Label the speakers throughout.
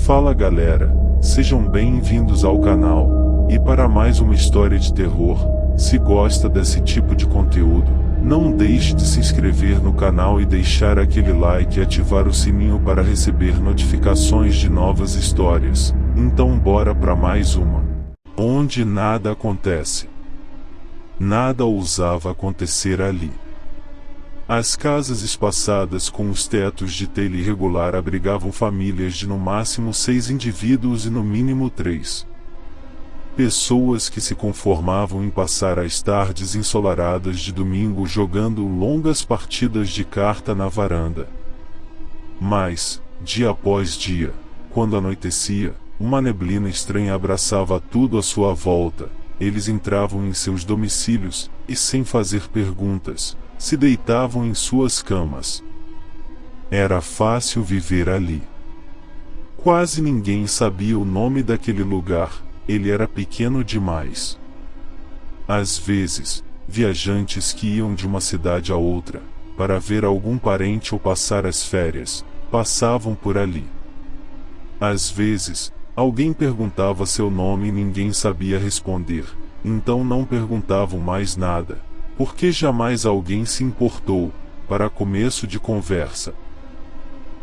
Speaker 1: Fala galera, sejam bem-vindos ao canal, e para mais uma história de terror. Se gosta desse tipo de conteúdo, não deixe de se inscrever no canal e deixar aquele like e ativar o sininho para receber notificações de novas histórias. Então bora para mais uma. Onde nada acontece. Nada ousava acontecer ali. As casas espaçadas com os tetos de telha irregular abrigavam famílias de no máximo 6 indivíduos e no mínimo 3. Pessoas que se conformavam em passar as tardes ensolaradas de domingo jogando longas partidas de carta na varanda. Mas, dia após dia, quando anoitecia, uma neblina estranha abraçava tudo à sua volta. Eles entravam em seus domicílios, e sem fazer perguntas, se deitavam em suas camas. Era fácil viver ali. Quase ninguém sabia o nome daquele lugar, ele era pequeno demais. Às vezes, viajantes que iam de uma cidade a outra, para ver algum parente ou passar as férias, passavam por ali. Às vezes, alguém perguntava seu nome e ninguém sabia responder, então não perguntavam mais nada, porque jamais alguém se importou, para começo de conversa.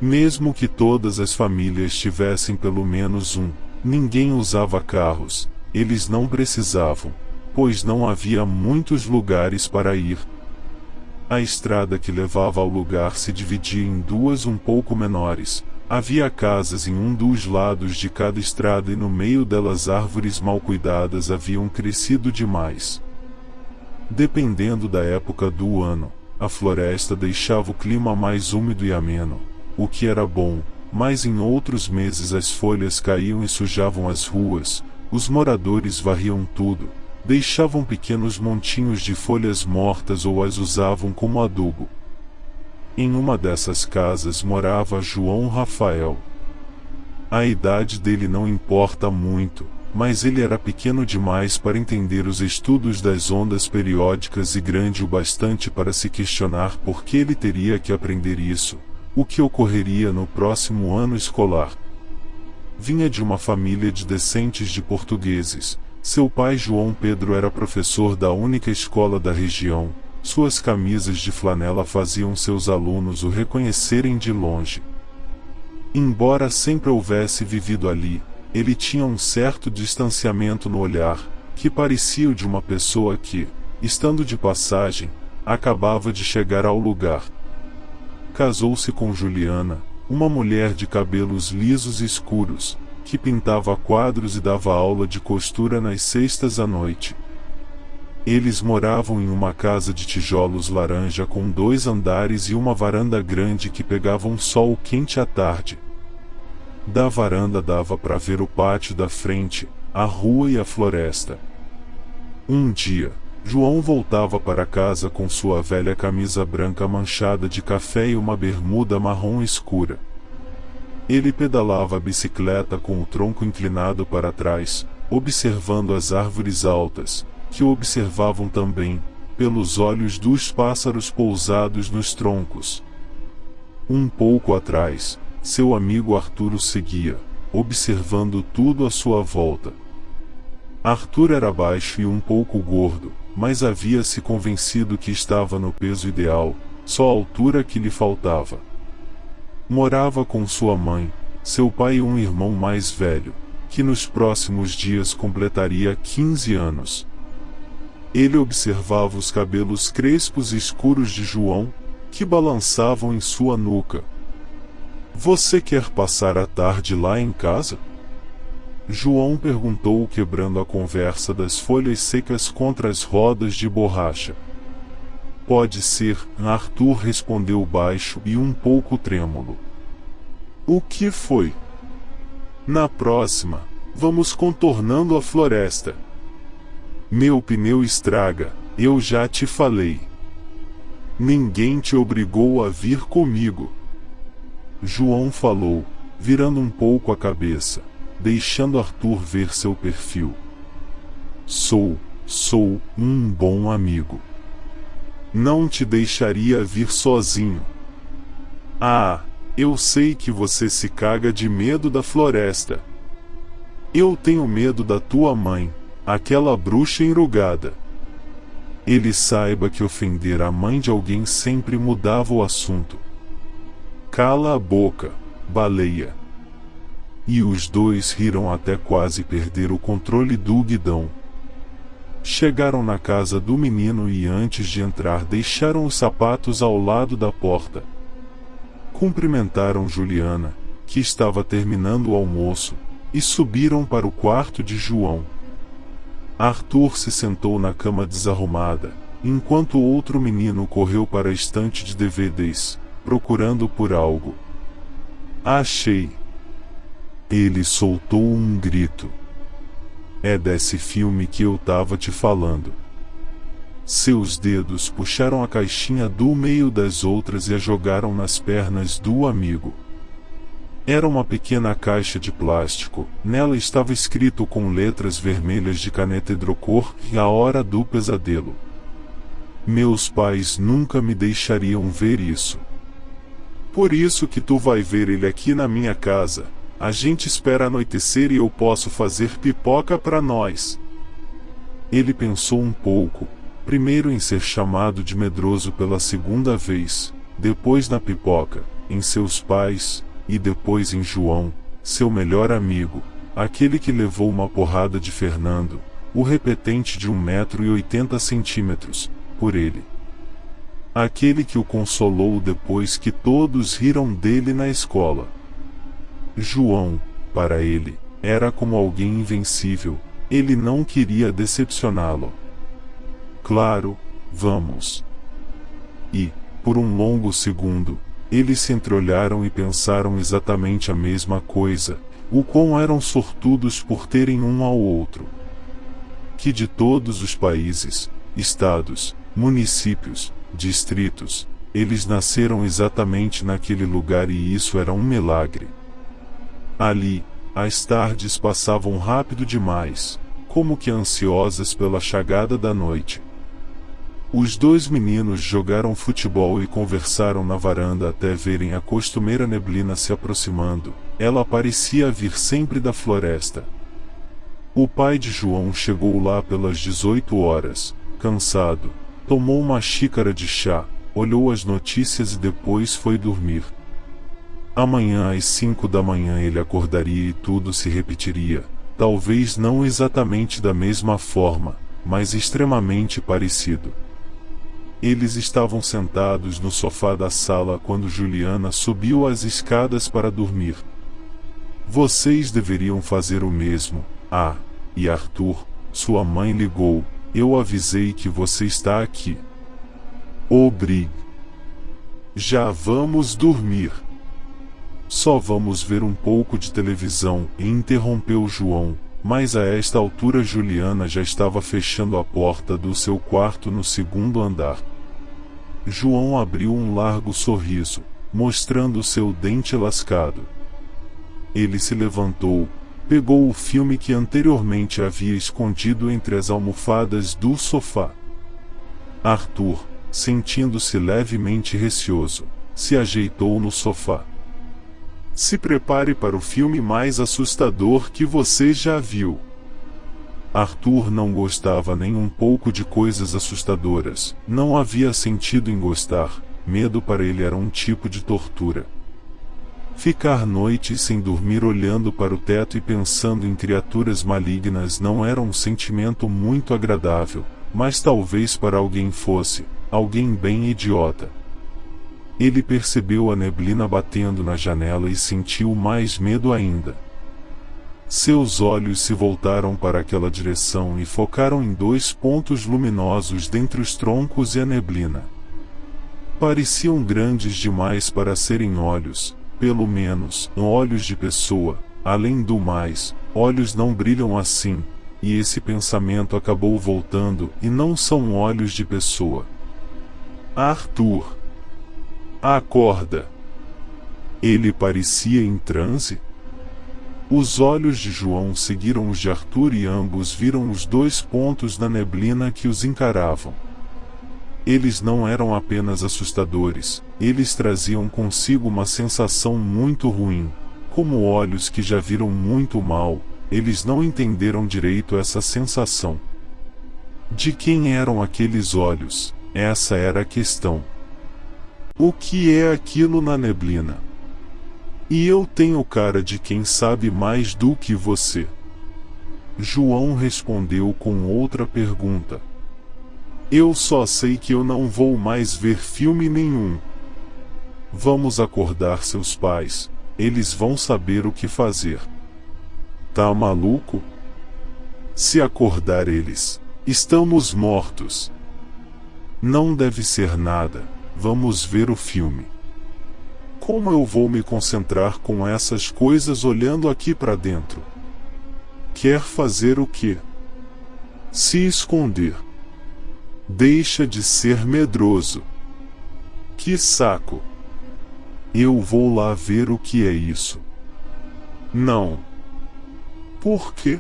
Speaker 1: Mesmo que todas as famílias tivessem pelo menos um, ninguém usava carros, eles não precisavam, pois não havia muitos lugares para ir. A estrada que levava ao lugar se dividia em duas um pouco menores. Havia casas em um dos lados de cada estrada e no meio delas árvores mal cuidadas haviam crescido demais. Dependendo da época do ano, a floresta deixava o clima mais úmido e ameno, o que era bom, mas em outros meses as folhas caíam e sujavam as ruas, os moradores varriam tudo, deixavam pequenos montinhos de folhas mortas ou as usavam como adubo. Em uma dessas casas morava João Rafael. A idade dele não importa muito, mas ele era pequeno demais para entender os estudos das ondas periódicas e grande o bastante para se questionar por que ele teria que aprender isso, o que ocorreria no próximo ano escolar. Vinha de uma família de descendentes de portugueses. Seu pai João Pedro era professor da única escola da região. Suas camisas de flanela faziam seus alunos o reconhecerem de longe. Embora sempre houvesse vivido ali, ele tinha um certo distanciamento no olhar, que parecia o de uma pessoa que, estando de passagem, acabava de chegar ao lugar. Casou-se com Juliana, uma mulher de cabelos lisos e escuros, que pintava quadros e dava aula de costura nas sextas à noite. Eles moravam em uma casa de tijolos laranja com 2 andares e uma varanda grande que pegava um sol quente à tarde. Da varanda dava para ver o pátio da frente, a rua e a floresta. Um dia, João voltava para casa com sua velha camisa branca manchada de café e uma bermuda marrom escura. Ele pedalava a bicicleta com o tronco inclinado para trás, observando as árvores altas, que o observavam também, pelos olhos dos pássaros pousados nos troncos. Um pouco atrás, seu amigo Arthur o seguia, observando tudo à sua volta. Arthur era baixo e um pouco gordo, mas havia se convencido que estava no peso ideal, só a altura que lhe faltava. Morava com sua mãe, seu pai e um irmão mais velho, que nos próximos dias completaria 15 anos. Ele observava os cabelos crespos e escuros de João, que balançavam em sua nuca. "Você quer passar a tarde lá em casa?" João perguntou, quebrando a conversa das folhas secas contra as rodas de borracha. "Pode ser", Arthur respondeu baixo e um pouco trêmulo. "O que foi?" "Na próxima, vamos contornando a floresta. Meu pneu estraga, eu já te falei. Ninguém te obrigou a vir comigo." João falou, virando um pouco a cabeça, deixando Arthur ver seu perfil. Sou um bom amigo. Não te deixaria vir sozinho." "Ah, Eu sei que você se caga de medo da floresta. Eu tenho medo da tua mãe, aquela bruxa enrugada. Ele saiba que ofender a mãe de alguém sempre mudava o assunto. Cala a boca, baleia. E os dois riram até quase perder o controle do guidão. Chegaram na casa do menino e antes de entrar deixaram os sapatos ao lado da porta. Cumprimentaram Juliana, que estava terminando o almoço, e subiram para o quarto de João. Arthur se sentou na cama desarrumada, enquanto outro menino correu para a estante de DVDs, procurando por algo. Achei! Ele soltou um grito. É desse filme que eu tava te falando. Seus dedos puxaram a caixinha do meio das outras e a jogaram nas pernas do amigo. Era uma pequena caixa de plástico, nela estava escrito com letras vermelhas de caneta hidrocor e a hora do pesadelo. Meus pais nunca me deixariam ver isso. Por isso que tu vai ver ele aqui na minha casa. A gente espera anoitecer e eu posso fazer pipoca para nós. Ele pensou um pouco, primeiro em ser chamado de medroso pela segunda vez, depois na pipoca, em seus pais, e depois em João, seu melhor amigo, aquele que levou uma porrada de Fernando, o repetente de 1,80 m, por ele. Aquele que o consolou depois que todos riram dele na escola. João, para ele, era como alguém invencível, ele não queria decepcioná-lo. Claro, vamos. E, por um longo segundo, eles se entreolharam e pensaram exatamente a mesma coisa, o quão eram sortudos por terem um ao outro. Que de todos os países, estados, municípios, distritos, eles nasceram exatamente naquele lugar e isso era um milagre. Ali, as tardes passavam rápido demais, como que ansiosas pela chegada da noite. Os dois meninos jogaram futebol e conversaram na varanda até verem a costumeira neblina se aproximando. Ela parecia vir sempre da floresta. O pai de João chegou lá pelas 18 horas, cansado, tomou uma xícara de chá, olhou as notícias e depois foi dormir. Amanhã às 5 da manhã ele acordaria e tudo se repetiria, talvez não exatamente da mesma forma, mas extremamente parecido. Eles estavam sentados no sofá da sala quando Juliana subiu as escadas para dormir. Vocês deveriam fazer o mesmo. Ah, e Arthur, sua mãe ligou, eu avisei que você está aqui. Obrigado. Já vamos dormir. Só vamos ver um pouco de televisão, interrompeu João, mas a esta altura Juliana já estava fechando a porta do seu quarto no segundo andar. João abriu um largo sorriso, mostrando seu dente lascado. Ele se levantou, pegou o filme que anteriormente havia escondido entre as almofadas do sofá. Arthur, sentindo-se levemente receoso, se ajeitou no sofá. Se prepare para o filme mais assustador que você já viu. Arthur não gostava nem um pouco de coisas assustadoras, não havia sentido em gostar, medo para ele era um tipo de tortura. Ficar noites sem dormir olhando para o teto e pensando em criaturas malignas não era um sentimento muito agradável, mas talvez para alguém fosse, alguém bem idiota. Ele percebeu a neblina batendo na janela e sentiu mais medo ainda. Seus olhos se voltaram para aquela direção e focaram em dois pontos luminosos dentre os troncos e a neblina. Pareciam grandes demais para serem olhos, pelo menos, olhos de pessoa. Além do mais, olhos não brilham assim, e esse pensamento acabou voltando, e não são olhos de pessoa. Arthur! Acorda! Ele parecia em transe. Os olhos de João seguiram os de Arthur e ambos viram os dois pontos na neblina que os encaravam. Eles não eram apenas assustadores, eles traziam consigo uma sensação muito ruim. Como olhos que já viram muito mal, eles não entenderam direito essa sensação. De quem eram aqueles olhos? Essa era a questão. O que é aquilo na neblina? E eu tenho cara de quem sabe mais do que você. João respondeu com outra pergunta. Eu só sei que eu não vou mais ver filme nenhum. Vamos acordar seus pais, eles vão saber o que fazer. Tá maluco? Se acordar eles, estamos mortos. Não deve ser nada, vamos ver o filme. Como eu vou me concentrar com essas coisas olhando aqui para dentro? Quer fazer o quê? Se esconder. Deixa de ser medroso. Que saco! Eu vou lá ver o que é isso. Não. Por quê?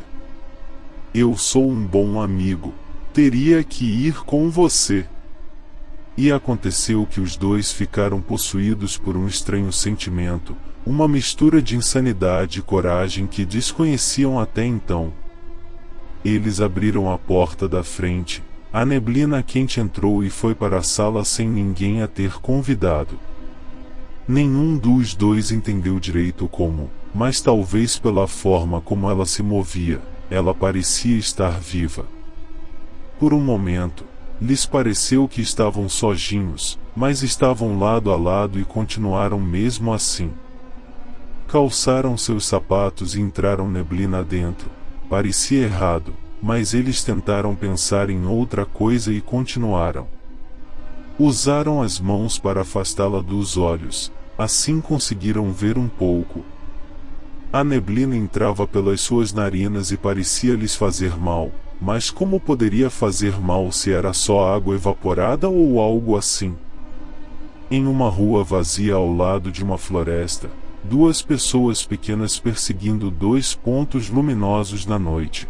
Speaker 1: Eu sou um bom amigo. Teria que ir com você. E aconteceu que os dois ficaram possuídos por um estranho sentimento, uma mistura de insanidade e coragem que desconheciam até então. Eles abriram a porta da frente, a neblina quente entrou e foi para a sala sem ninguém a ter convidado. Nenhum dos dois entendeu direito como, mas talvez pela forma como ela se movia, ela parecia estar viva. Por um momento, lhes pareceu que estavam sozinhos, mas estavam lado a lado e continuaram mesmo assim. Calçaram seus sapatos e entraram neblina dentro. Parecia errado, mas eles tentaram pensar em outra coisa e continuaram. Usaram as mãos para afastá-la dos olhos, assim conseguiram ver um pouco. A neblina entrava pelas suas narinas e parecia lhes fazer mal, mas como poderia fazer mal se era só água evaporada ou algo assim? Em uma rua vazia ao lado de uma floresta, duas pessoas pequenas perseguindo dois pontos luminosos na noite.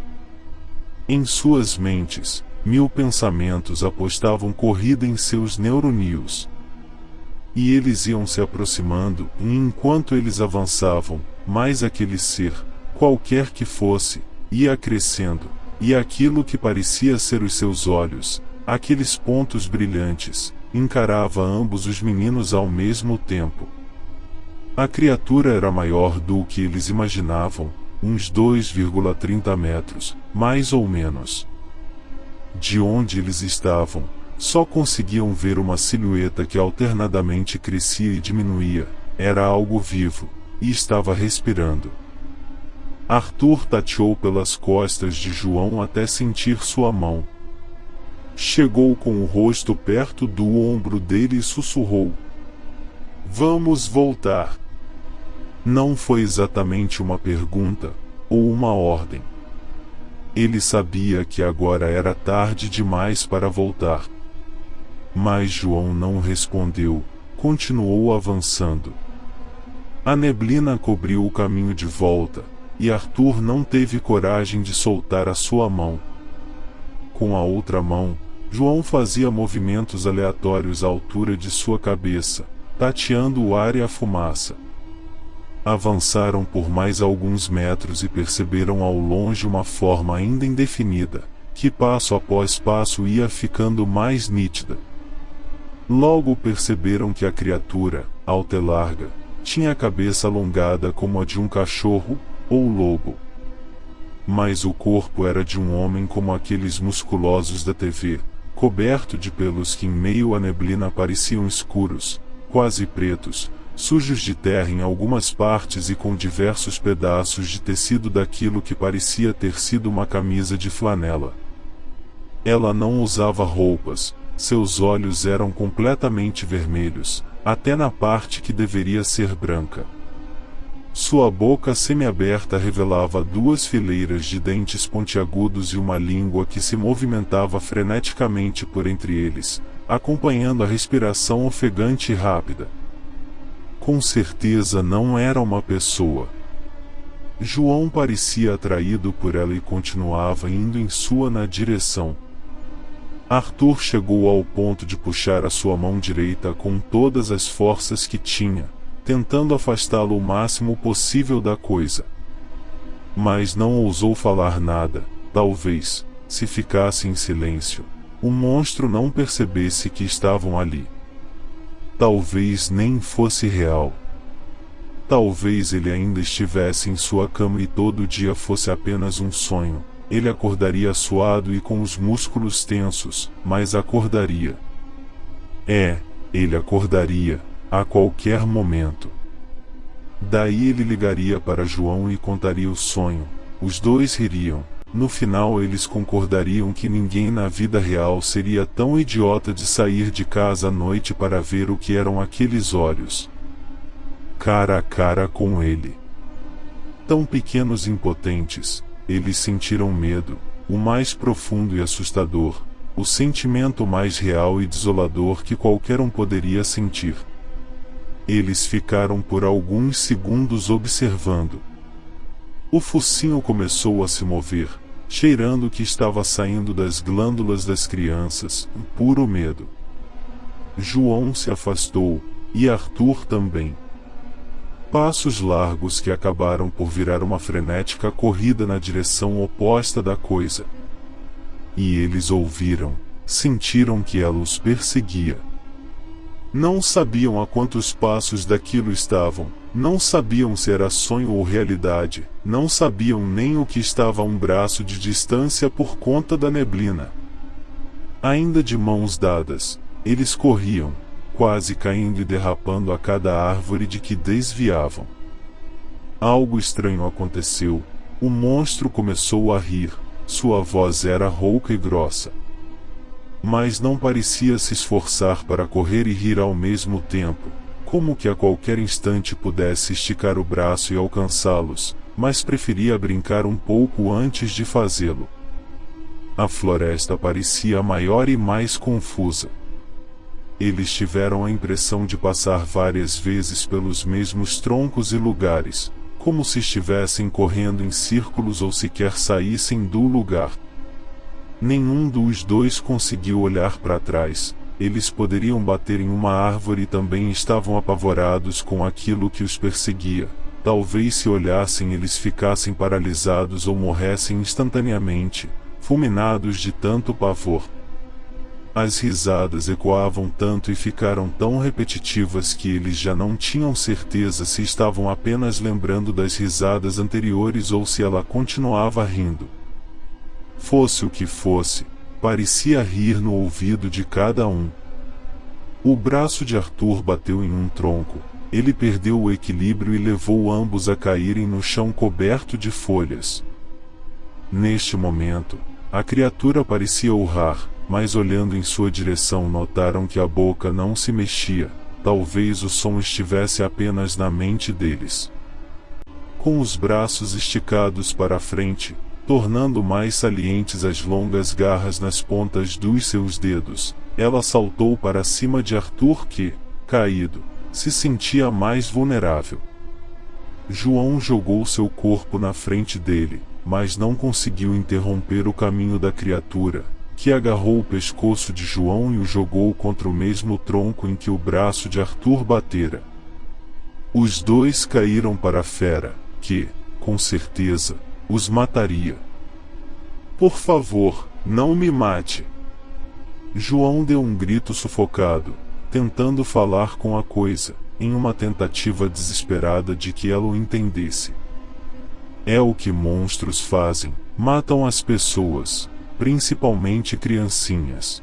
Speaker 1: Em suas mentes, 1000 pensamentos apostavam corrida em seus neurônios. E eles iam se aproximando, e enquanto eles avançavam, mais aquele ser, qualquer que fosse, ia crescendo, e aquilo que parecia ser os seus olhos, aqueles pontos brilhantes, encarava ambos os meninos ao mesmo tempo. A criatura era maior do que eles imaginavam, uns 2,30 metros, mais ou menos. De onde eles estavam, só conseguiam ver uma silhueta que alternadamente crescia e diminuía, era algo vivo, e estava respirando. Arthur tateou pelas costas de João até sentir sua mão. Chegou com o rosto perto do ombro dele e sussurrou: "Vamos voltar." Não foi exatamente uma pergunta, ou uma ordem. Ele sabia que agora era tarde demais para voltar. Mas João não respondeu, continuou avançando. A neblina cobriu o caminho de volta, e Arthur não teve coragem de soltar a sua mão. Com a outra mão, João fazia movimentos aleatórios à altura de sua cabeça, tateando o ar e a fumaça. Avançaram por mais alguns metros e perceberam ao longe uma forma ainda indefinida, que passo após passo ia ficando mais nítida. Logo perceberam que a criatura, alta e larga, tinha a cabeça alongada como a de um cachorro, ou lobo. Mas o corpo era de um homem como aqueles musculosos da TV, coberto de pelos que em meio à neblina pareciam escuros, quase pretos, sujos de terra em algumas partes e com diversos pedaços de tecido daquilo que parecia ter sido uma camisa de flanela. Ela não usava roupas, seus olhos eram completamente vermelhos, até na parte que deveria ser branca. Sua boca semiaberta revelava 2 fileiras de dentes pontiagudos e uma língua que se movimentava freneticamente por entre eles, acompanhando a respiração ofegante e rápida. Com certeza não era uma pessoa. João parecia atraído por ela e continuava indo em sua direção. Arthur chegou ao ponto de puxar a sua mão direita com todas as forças que tinha, tentando afastá-lo o máximo possível da coisa. Mas não ousou falar nada. Talvez, se ficasse em silêncio, o monstro não percebesse que estavam ali. Talvez nem fosse real. Talvez ele ainda estivesse em sua cama e todo dia fosse apenas um sonho. Ele acordaria suado e com os músculos tensos, mas acordaria. Ele acordaria, a qualquer momento. Daí ele ligaria para João e contaria o sonho. Os dois ririam. No final eles concordariam que ninguém na vida real seria tão idiota de sair de casa à noite para ver o que eram aqueles olhos. Cara a cara com ele. Tão pequenos e impotentes, eles sentiram medo, o mais profundo e assustador, o sentimento mais real e desolador que qualquer um poderia sentir. Eles ficaram por alguns segundos observando. O focinho começou a se mover, cheirando o que estava saindo das glândulas das crianças, um puro medo. João se afastou, e Arthur também. Passos largos que acabaram por virar uma frenética corrida na direção oposta da coisa. E eles ouviram, sentiram que ela os perseguia. Não sabiam a quantos passos daquilo estavam, não sabiam se era sonho ou realidade, não sabiam nem o que estava a um braço de distância por conta da neblina. Ainda de mãos dadas, eles corriam, quase caindo e derrapando a cada árvore de que desviavam. Algo estranho aconteceu. O monstro começou a rir, sua voz era rouca e grossa. Mas não parecia se esforçar para correr e rir ao mesmo tempo, como que a qualquer instante pudesse esticar o braço e alcançá-los, mas preferia brincar um pouco antes de fazê-lo. A floresta parecia maior e mais confusa. Eles tiveram a impressão de passar várias vezes pelos mesmos troncos e lugares, como se estivessem correndo em círculos ou sequer saíssem do lugar. Nenhum dos dois conseguiu olhar para trás. Eles poderiam bater em uma árvore e também estavam apavorados com aquilo que os perseguia. Talvez se olhassem eles ficassem paralisados ou morressem instantaneamente, fulminados de tanto pavor. As risadas ecoavam tanto e ficaram tão repetitivas que eles já não tinham certeza se estavam apenas lembrando das risadas anteriores ou se ela continuava rindo. Fosse o que fosse, parecia rir no ouvido de cada um. O braço de Arthur bateu em um tronco, ele perdeu o equilíbrio e levou ambos a caírem no chão coberto de folhas. Neste momento, a criatura parecia urrar, mas olhando em sua direção notaram que a boca não se mexia, talvez o som estivesse apenas na mente deles. Com os braços esticados para a frente, tornando mais salientes as longas garras nas pontas dos seus dedos, ela saltou para cima de Arthur que, caído, se sentia mais vulnerável. João jogou seu corpo na frente dele, mas não conseguiu interromper o caminho da criatura, que agarrou o pescoço de João e o jogou contra o mesmo tronco em que o braço de Arthur batera. Os dois caíram para a fera, que, com certeza, os mataria. Por favor, não me mate! João deu um grito sufocado, tentando falar com a coisa, em uma tentativa desesperada de que ela o entendesse. É o que monstros fazem, matam as pessoas, principalmente criancinhas.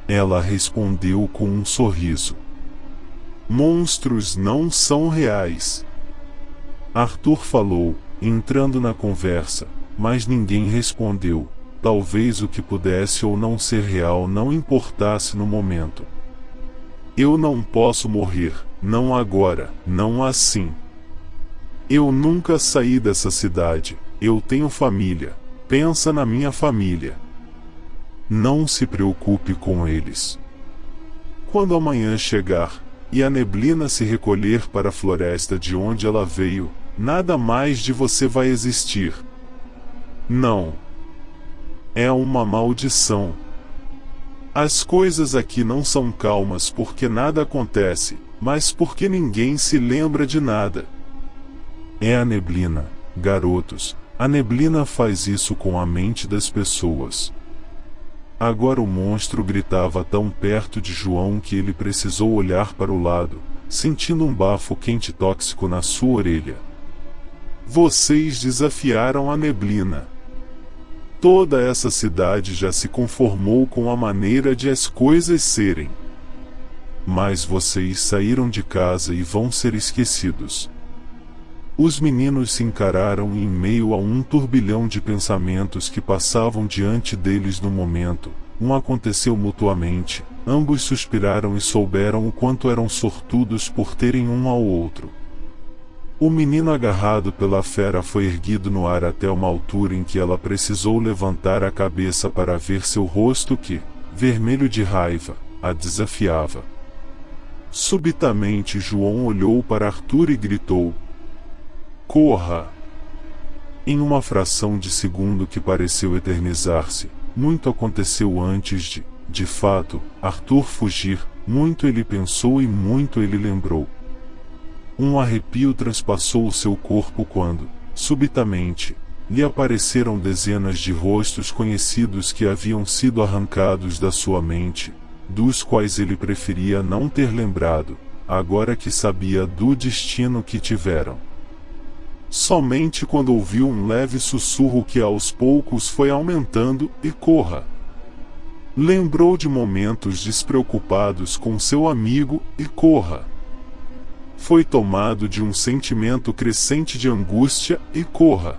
Speaker 1: Ela respondeu com um sorriso. Monstros não são reais. Arthur falou, entrando na conversa, mas ninguém respondeu. Talvez o que pudesse ou não ser real não importasse no momento. Eu não posso morrer, não agora, não assim. Eu nunca saí dessa cidade, eu tenho família, pensa na minha família. Não se preocupe com eles. Quando amanhã chegar, e a neblina se recolher para a floresta de onde ela veio, nada mais de você vai existir. Não. É uma maldição. As coisas aqui não são calmas porque nada acontece, mas porque ninguém se lembra de nada. É a neblina, garotos, a neblina faz isso com a mente das pessoas. Agora o monstro gritava tão perto de João que ele precisou olhar para o lado, sentindo um bafo quente tóxico na sua orelha. Vocês desafiaram a neblina. Toda essa cidade já se conformou com a maneira de as coisas serem. Mas vocês saíram de casa e vão ser esquecidos. Os meninos se encararam em meio a um turbilhão de pensamentos que passavam diante deles no momento. Um aconteceu mutuamente, ambos suspiraram e souberam o quanto eram sortudos por terem um ao outro. O menino agarrado pela fera foi erguido no ar até uma altura em que ela precisou levantar a cabeça para ver seu rosto que, vermelho de raiva, a desafiava. Subitamente João olhou para Arthur e gritou: "Corra!" Em uma fração de segundo que pareceu eternizar-se, muito aconteceu antes de fato, Arthur fugir, muito ele pensou e muito ele lembrou. Um arrepio transpassou o seu corpo quando, subitamente, lhe apareceram dezenas de rostos conhecidos que haviam sido arrancados da sua mente, dos quais ele preferia não ter lembrado, agora que sabia do destino que tiveram. Somente quando ouviu um leve sussurro que aos poucos foi aumentando, e corra. Lembrou de momentos despreocupados com seu amigo, e corra. Foi tomado de um sentimento crescente de angústia, e corra.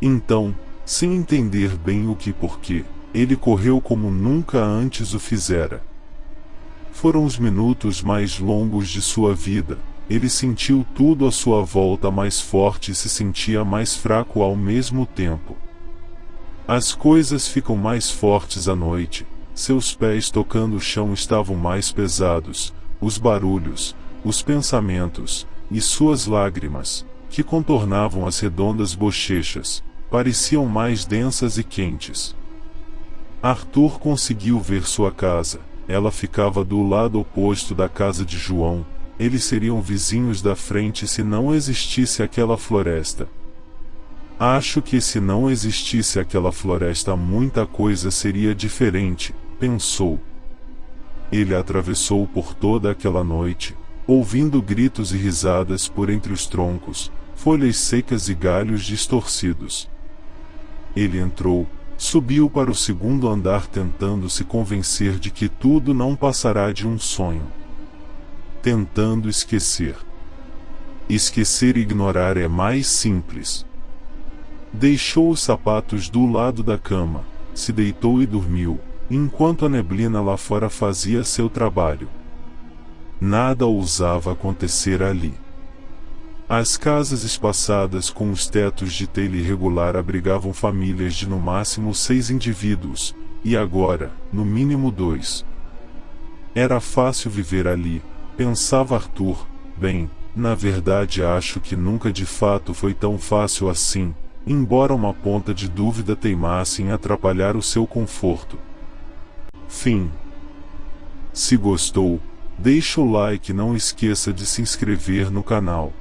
Speaker 1: Então, sem entender bem o que e porquê, ele correu como nunca antes o fizera. Foram os minutos mais longos de sua vida. Ele sentiu tudo à sua volta mais forte e se sentia mais fraco ao mesmo tempo. As coisas ficam mais fortes à noite, seus pés tocando o chão estavam mais pesados, os barulhos, os pensamentos, e suas lágrimas, que contornavam as redondas bochechas, pareciam mais densas e quentes. Arthur conseguiu ver sua casa, ela ficava do lado oposto da casa de João, eles seriam vizinhos da frente se não existisse aquela floresta. Acho que se não existisse aquela floresta muita coisa seria diferente, pensou. Ele atravessou por toda aquela noite, ouvindo gritos e risadas por entre os troncos, folhas secas e galhos distorcidos. Ele entrou, subiu para o segundo andar tentando se convencer de que tudo não passará de um sonho. Tentando esquecer. Esquecer e ignorar é mais simples. Deixou os sapatos do lado da cama, se deitou e dormiu, enquanto a neblina lá fora fazia seu trabalho. Nada ousava acontecer ali. As casas espaçadas com os tetos de telha irregular abrigavam famílias de no máximo 6 indivíduos, e agora, no mínimo 2. Era fácil viver ali, pensava Arthur. Bem, na verdade acho que nunca de fato foi tão fácil assim, embora uma ponta de dúvida teimasse em atrapalhar o seu conforto. Fim. Se gostou, deixa o like e não esqueça de se inscrever no canal.